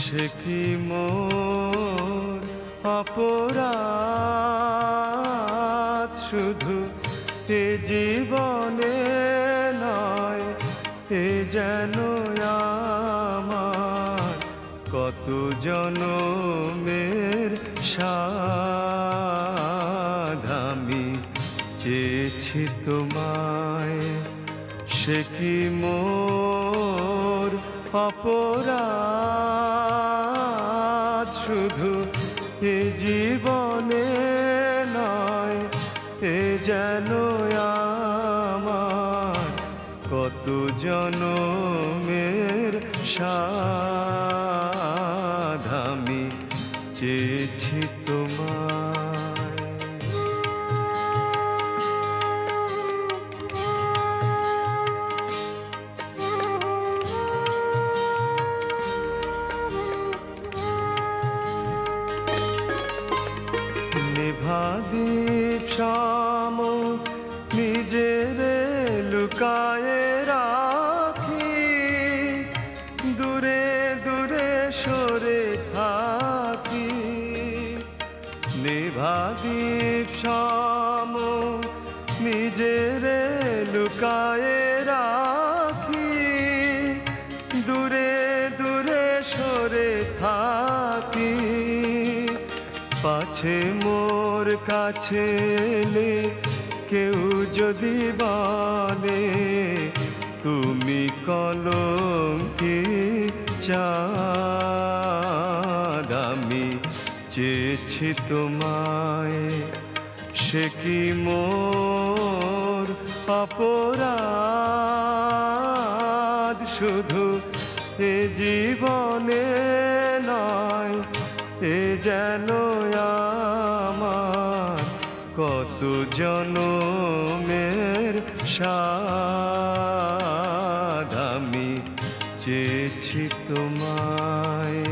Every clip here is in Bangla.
সে কি মোর অপরাধ, শুধু এ জীবনে নয়, এ যেন আমার কত জনমের সাধ। আমি চেয়েছি তোমায়, সে কি মোর অপরাধ, শুধু এ জীবনে নয়, এ যেন আমার কত জনমের সাধ। আমি চেয়েছি তোমায়। নিভাদীপ সম নিজের লুকায়ে রাখি, দূরে দূরে সরে থাকি। নিভাদীপ সম নিজের লুকায়ে রাখি, দূরে দূরে সরে থাকি। পাছে মোর কাছে এলে কেউ যদি বলে, তুমি কলঙ্কি চাঁদ। আমি চেয়েছি তোমায়, সে কি মোর অপরাধ, শুধু এ জীবনে নয়, এ যেন আমার কত জনমের সাধ। আমি চেয়েছি তোমায়।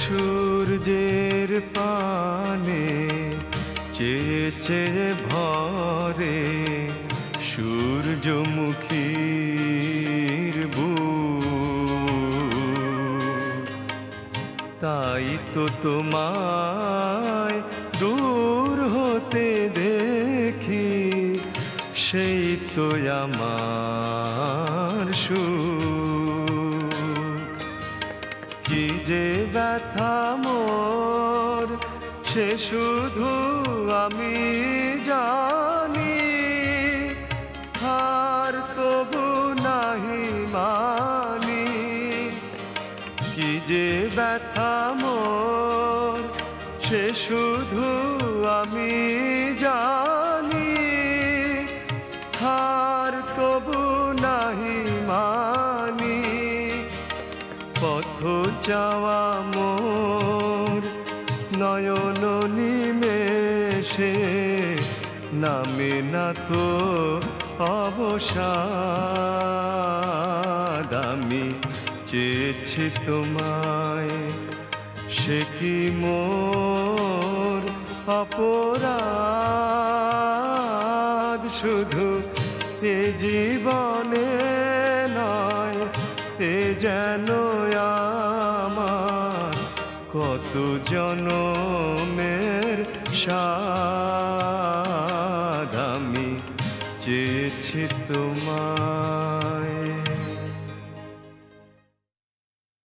সূর্যের পানে চেয়ে চেয়ে ভরে সূর্যমুখীর বুক, তাই তো তোমায় দূর হতে দেখি, সেই তো আমার সুখ। কি যে ব্যথা মোর, সে শুধু আমি জানি, আর তবু নাহি মানি। কি যে ব্যথা মোর, সে শুধু আমি জানি, আর তবু নাহি মানি। পথ চাওয়া মোর নয়ন নিমেষে, নামে না তো অবসাদ। আমি চেয়েছি তোমায়, সে কি মোর অপরাধ, শুধু এ জীবনে নয়, এ যেন আমার কত জনমের সাধ। আমি চেয়েছি তোমায়।